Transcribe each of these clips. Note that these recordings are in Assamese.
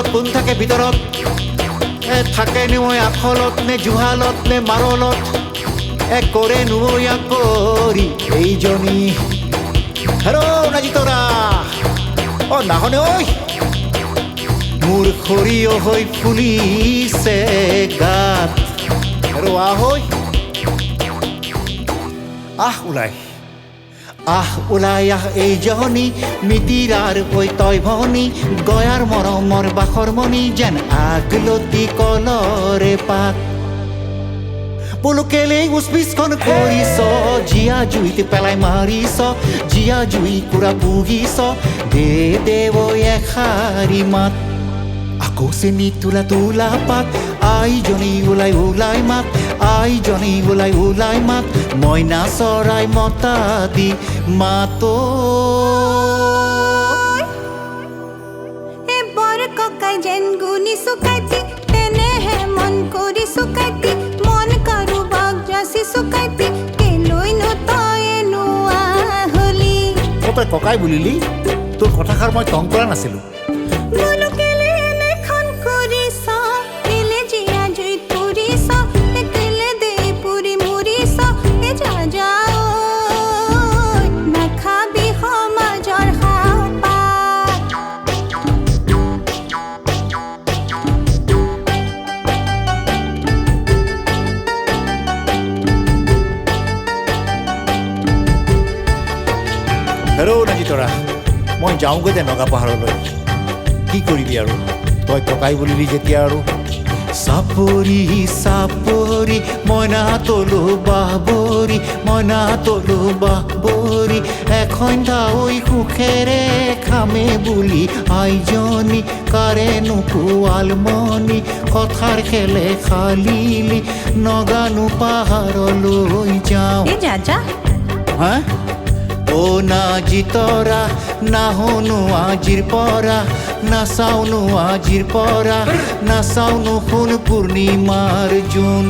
ভিতৰত কোন থাকে ভিতৰত থাকে নৈ আখলত নে জুহালত নে মাৰলত কৰে নৈ আকৰি এইজনী হেৰৌ নাজি তৰা নাহনে ঐ মোৰ সৰিয়হ হৈ ফুলিছে গাত হেৰৌ আহৈ ওলাই আহ এইজনী মিতিৰাৰ ঐ তই ভনী গয়াৰ মৰমৰ বাখৰ মণি যেন আগলতি কলৰে পাত বোলো কেলেই উচপিচখন কৰিছ জীয়া জুইত পেলাই মাৰিছ জীয়া জুই কুৰা পুহিছ দে এষাৰি মাত আকৌ চেনি তোলা তোলা পাত আইজনী ওলাই মাত আইজনী ওলাই মাত মইনা চৰাই মতা দি মাতো বৰ ককাই যেন গুণি চুকাইতি তেনেহে মন কৰি চুকাইতি মন কাৰোবাক যাচি চুকাইতি কেলৈনো তই নোৱা হলি তই ককাই বুলিলি তোৰ কথাষাৰ মই টং কৰা নাছিলো বোলো কেলে এনেখন কৰিছ কেলে জীয়া জুইত পুৰিছ কেলে দে পুৰি মুৰিছ যা নাখাবি সমাজৰ সাপাত হেৰৌ নাজি তৰা মই যাওঁগৈ দে নগা পাহাৰলৈ কি কৰিবি আৰু তই ককাই বুলিলি যেতিয়া আৰু চাপৰি চাপৰি মইনা তলো বাহবৰি এখন দাৱৈ সুখেৰে খামে বুলি আইজনী কাৰেনো কোৱালমণি কথাৰ খেলে খালিলি নগানো পাহাৰলৈ যাওঁ যা হা ও নাজি তৰা নাহনো আজিৰ পৰা নাচাওনো সোণ পূৰ্ণিমাৰ জোন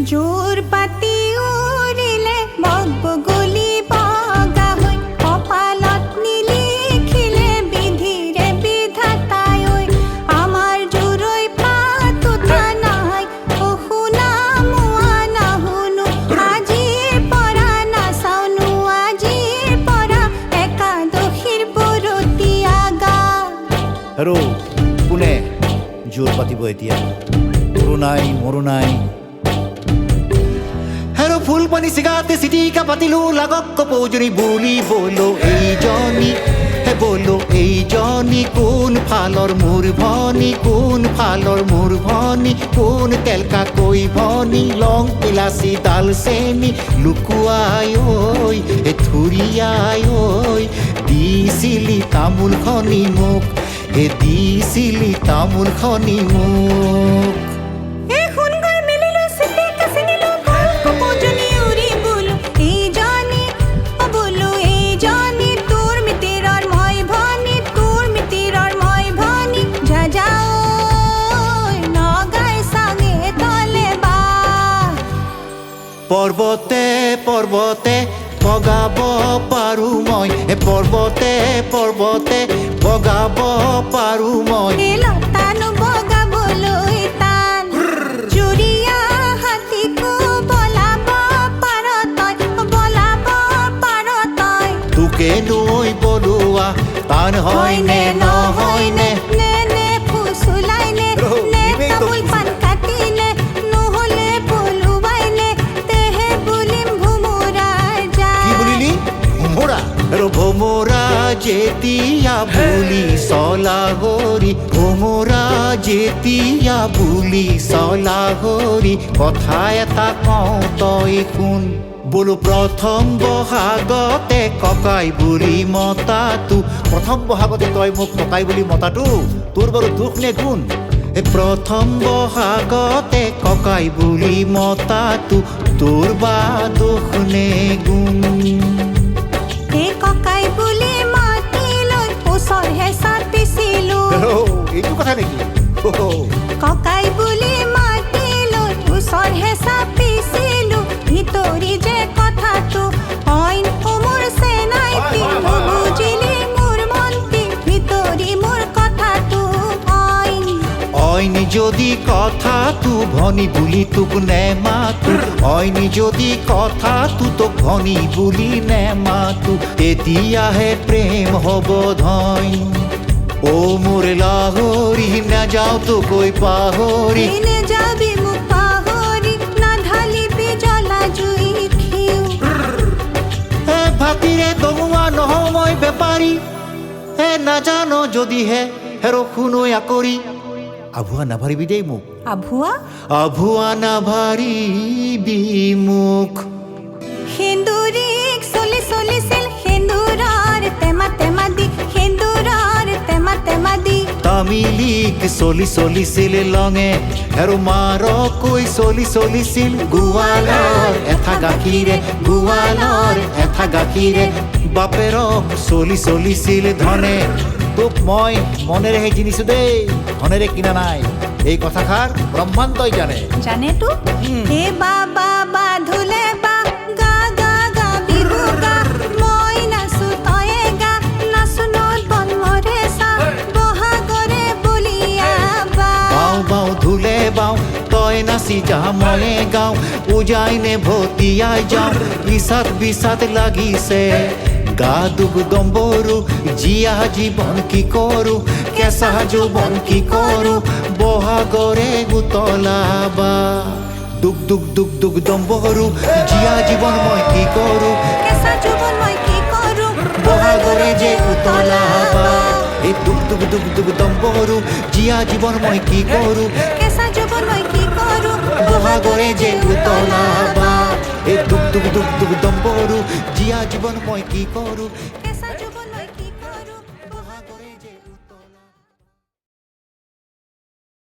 জোৰ পাতি উৰিলে বগলী বগা হৈ কপালত নিলিখিলে বিধিৰে বিধাতাই ঐ আমাৰ জোৰৈ পাত উঠা নাই শুনা মোৱা নাশুনো আজিৰ পৰা নাচাওনো আজিৰ পৰা একাদশীৰ বৰতীয়া গা হেৰৌ কোনে জোৰ পাতিব এতিয়া মোৰো নাই হেৰৌ ফুল পানী চিগাতে চিটিকা পাতিলো লাগক কপৌজনী বুলি বলো এইজনী কোন ফালৰ মোৰ ভনী কোন তেলকা কৈ ভনী লং ইলাচি দালচেনি লুকুৱাই ঐ থুৰিয়াই ঐ দিছিলি তামোল খনি মোক পৰ্বতে বগাব পাৰো মই পৰ্বতে বগাব পাৰো মই লতানো বগাবলৈ টান জুৰিয়া হাতীকো বলাব পাৰ তই তোকে নৈ বলোৱা টান হয়নে নহয়নে নে ফুচুলাইনে নে তামোল পাণ কাটিলে নহলে পলুৱাইলে তেহে বুলিম ভোমোৰা যা কি বুলিলি ভোমোৰা যেতিয়া বুলি চলাগৰি কথা এটা কওঁ তই শুন বোলো প্ৰথম বহাগতে ককাই বুলি মতাটো তই মোক ককাই বুলি মতাটো তোৰ বাৰু দুখ নে গুণ প্ৰথম বহাগতে ককাই বুলি মতাটো তোৰ বা দুখ নে গুণ ককাই বুলি মাতি লৈ ওচৰহে চাপিছিলো এইটো কথা নেকি ককাই বুলি মাতি লৈ ওচৰহে চাপিছিলো ভিতৰি যে কথাটো অইন মোৰ চেনাইতি বুজিলি মোৰ মনটি ভিতৰি মোৰ কথা যদি কথা তু ভনী বুলি তোক নেমাতো অইনি যদি কথা তু তোক ভনী বুলি নেমাতো তেতিয়াহে প্ৰেম হ'ব ধন অ মোৰ লাহৰি নাযাওঁ তোকৈ পাহৰি এনে যাবি মোক পাহৰি নাঢালিবি জ্বলা জুই ঘিউ ভাতিৰে দমুৱা নহওঁ মই বেপাৰী নাজানো যদিহে হেৰ শুনৈ আকৰি আভুৱা নাভাৰিবি দেই মোক আভুৱা আভুৱা নাভাৰিবি মোক সেন্দুৰীক চলি চলিছিল সেন্দুৰৰ টেমা টেমা দি সেন্দুৰৰ টেমা টেমা দি তামিলিক চলি চলিছিল লঙে আৰু মাৰকৈ চলি চলিছিল গোৱালৰ এঠা গাখীৰে গোৱালৰ এঠা গাখীৰে বাপেৰক চলি চলিছিল ধনে তোক মই মনেৰেহে কিনিছো দেই ধনেৰে কিনা নাই এই কথাষাৰ ব্ৰহ্মাণ্ডই জানে জানেতো হে বাবা বাধুলে বা গা গা গা বিহু গা মই নাচো তয়ে গা নাচোনত বনমৰে চা বহাগৰে বলিয়া বা বাওঁ বাওঁ ধুলে বাওঁ তই নাচি যা ময়ে গাওঁ উজাইনে ভতিয়াই যাওঁ ইচাত বিচাত লাগিছে গা দুগ দম্বৰু জীয়া জীৱন কি কৰো কেঁচা যৌৱন কি কৰো বহাগৰে উতলাবা দুগ দুগ দুগ দুগ দম্বৰু জীয়া জীৱন মই কি কৰো কেঁচা যৌৱন মই কি কৰো বহাগৰে যে উতলাবা এই দুগ দুগ দুগ দুগ দম্বৰু জীয়া জীৱন মই কি কৰো কেঁচা যৌৱন মই কি কৰো বহাগৰে যে উতলাবা এই দুগ দুগ দুগ দুগ দম্বৰু জীয়া জীৱন মই কি কৰো